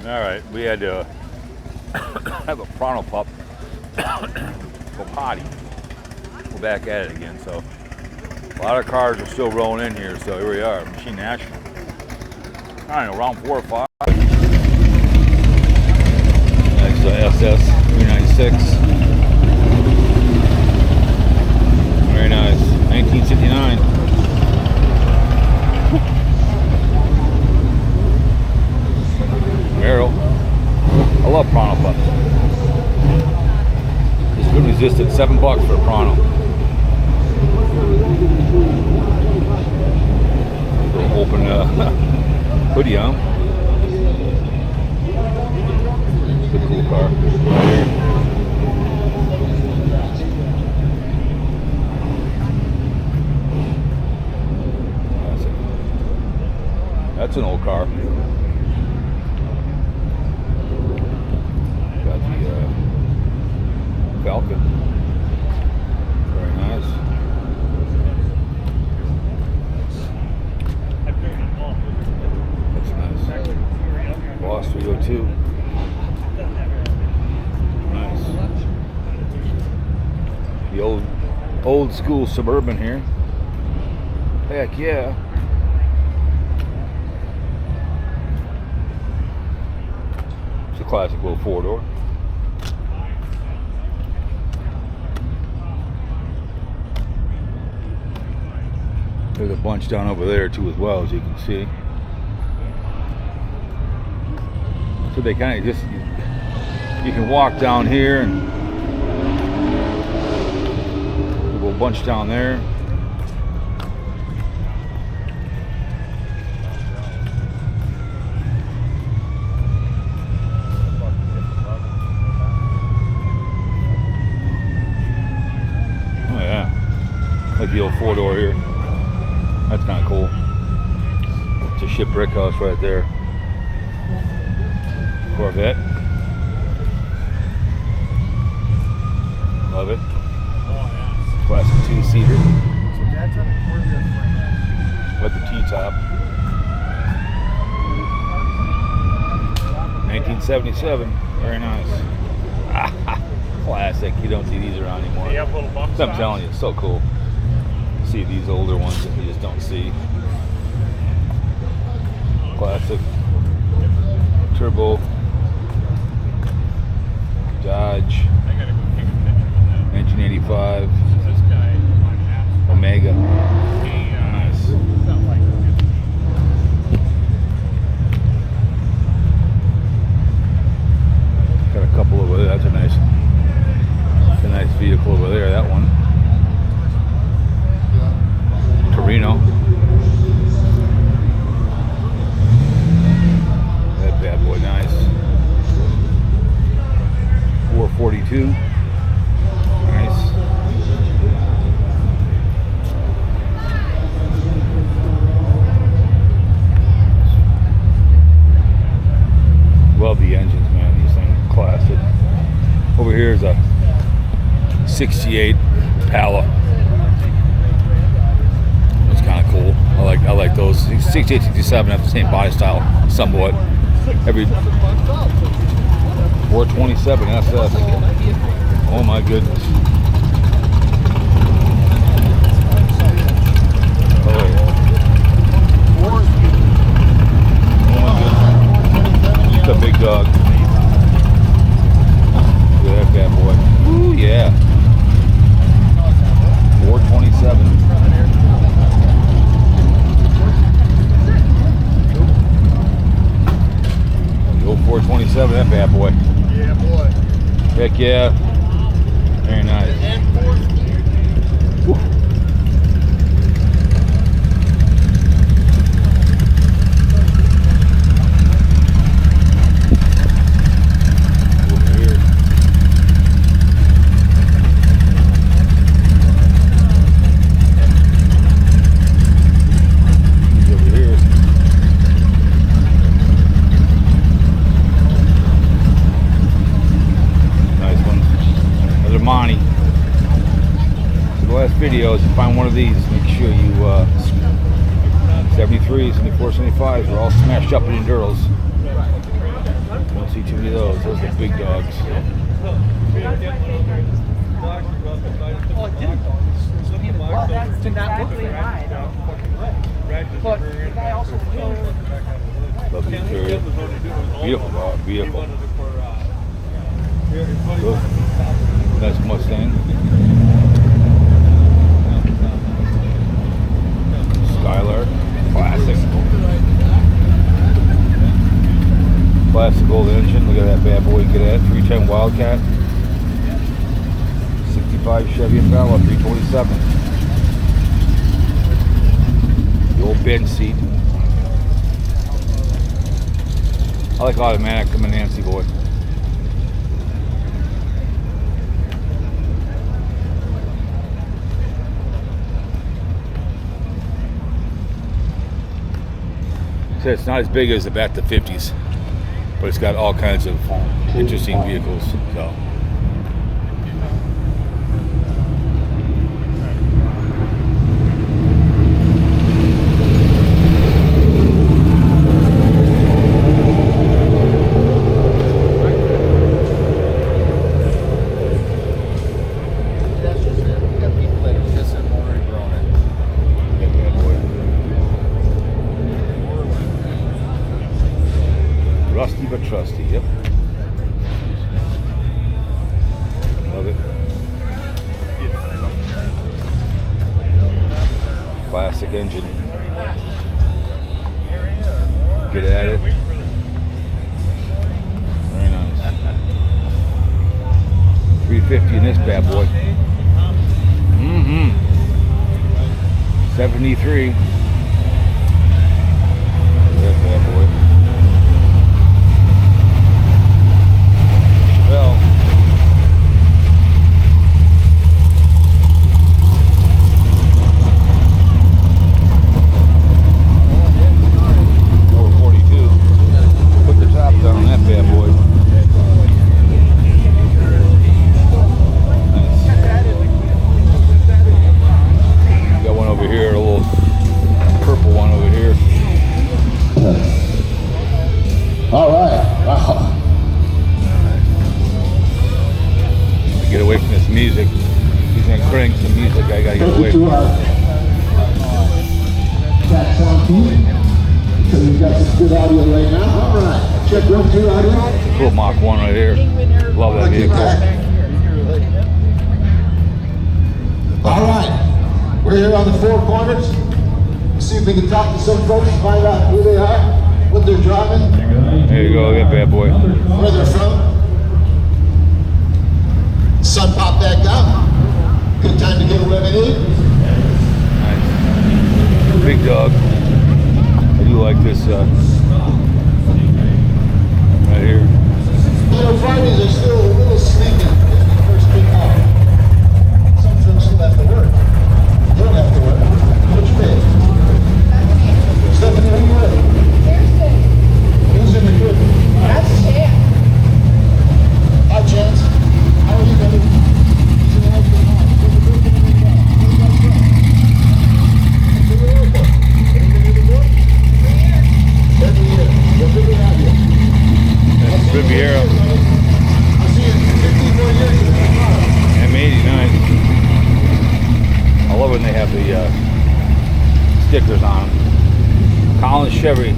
All right, we had to have a Pronto pup go potty. We're back at it again, so a lot of cars are still rolling in here, so here we are, Machine National. I don't know, round 4 or 5. Next SS 396. Very nice, 1969. Merrill. I love Pronto pups. This couldn't resist it. $7 for a Pronto. Little open hoodie on. It's a cool car. Right here. That's an old car. Falcon. Very nice. That's nice. Boss 302. Nice. The old school Suburban here. Heck yeah. It's a classic little 4-door. There's a bunch down over there too as well, as you can see. So they kind of just, you can walk down here and there's a bunch down there. Oh yeah, like the old 4-door here. That's kind of cool. It's a ship brick house right there. Corvette. Love it. Classic 2-seater. With the T-top. 1977. Very nice. Classic. You don't see these around anymore. So I'm telling you, it's so cool. See these older ones that you just don't see. Classic turbo Dodge 1985 Omega. Nice. Got a couple over there. That's a nice vehicle over there. That one. Torino. That bad boy, nice. 442. Nice. Love the engines, man. These things are classic. Over here is a 68 Pala. Cool. I like those. 68, 67 have the same body style somewhat. Every 427 SS. Oh my goodness. Oh yeah. Oh my goodness. Just a big dog. Look at that bad boy. Ooh yeah. 427. Go 427, that bad boy. Yeah, boy. Heck yeah. Very nice. Woo. Over here. He's over here. Monty. So the last video is to find one of these. Make sure you 73s, 74s, 75s are all smashed up in Enduros. Those are the big dogs. Well, that's exactly right. But the guy also killed. Love the interior. Beautiful dog, beautiful. Look, nice Mustang. Skylar, classic. Classic old engine. Look at that bad boy. Get at 310 Wildcat. 65 Chevy Impala 327. The old bench seat. I like automatic. I'm a Nancy boy. So it's not as big as the back to 50s, but it's got all kinds of interesting vehicles. So. Rusty but trusty, yep. Love it. Classic engine. Get at it. Very nice. 350 in this bad boy. 73. That bad boy. Well, over 42. Put the top down on that bad boy. Nice. Got one over here, a little purple one over here. All right. Wow. Get away from this music. He's gonna crank some music. I gotta get away from it. Track sound team. So we've got some good audio right now. All right. Check 1, 2 audio. It's a cool Mach 1 right here. Love that vehicle. All right. We're here on the Four Corners. See if we can talk to some folks, find out who they are, what they're driving. There you go, that bad boy. Where they're from. Sun popped back out. Good time to get a lemonade. Nice. Big dog. I do like this right here. You know, Fridays are still a little sneaky when you first kick off. Some folks still have to work. You don't have to work. Which day? Stephanie, are you ready? Thursday. Who's in the group? That's Chance. Hi, Chance. How are you, buddy? He's in the house right now. Put the group in the car. What's the airport? Anything in the book? Every year. What do we have you? Riviera. I'll see you in 15 more years in the car. M89. I love when they have the stickers on them. Collins Chevy,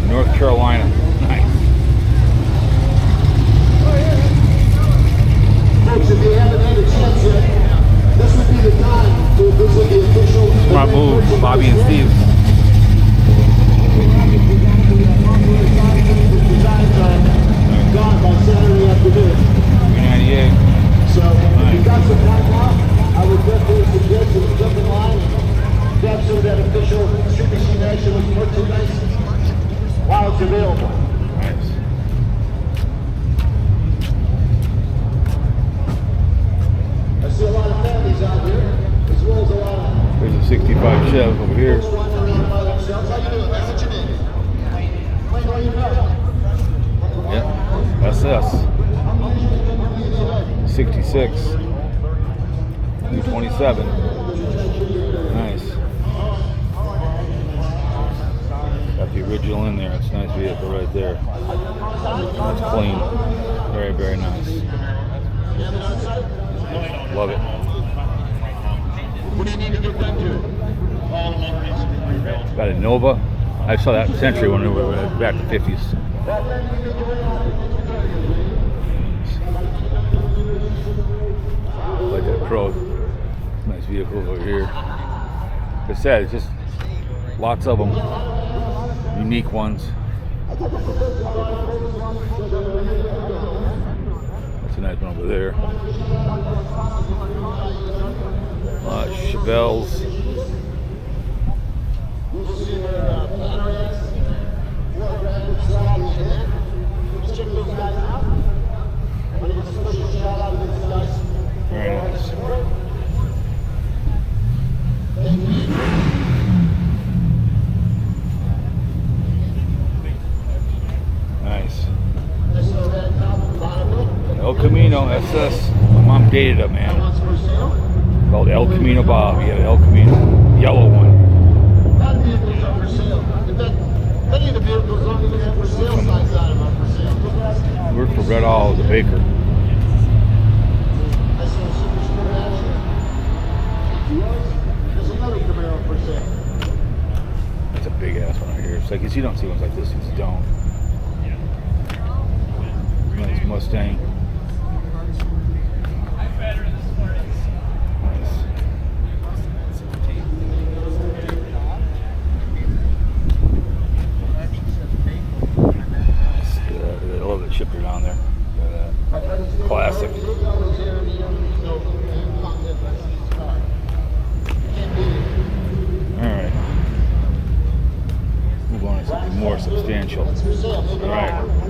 North Carolina. Nice. Folks, if you haven't had a chance yet, this would be the time to visit the official. Smart move, Bobby and Steve. Gone by Saturday afternoon. 398. So if you got some time now, I would definitely suggest you jump in line and grab some of that official CBC National merchandise while it's available. Nice. I see a lot of families out here, as well as a lot of There's a 65 Chev over here. folks wandering around by themselves. How you doing, man? What's your name? Wayne, where you from? Yep, that's us. 66. 227. Nice. Got the original in there. It's a nice vehicle right there. That's clean. Very, very nice. Love it. What do you need to get done to it? Got a Nova. I saw that Century when we were back in the 50s. Like that Pro. Nice vehicles over here. Like I said, it's just lots of them. Unique ones. That's a nice one over there. Chevelles. Very nice. Nice. El Camino SS. My mom dated a man called El Camino Bob. He had an El Camino yellow one. That vehicle's up for sale. In fact, many of the vehicles don't even have for sale signs on them up for sale. Worked for Red All as a baker. I saw a super sport action. There's another Camaro for sale. That's a big ass one right here. It's like, you don't see ones like this, you just don't. Nice Mustang. Nice. I love the shifter down there. Classic. Alright. Move on to something more substantial. Alright.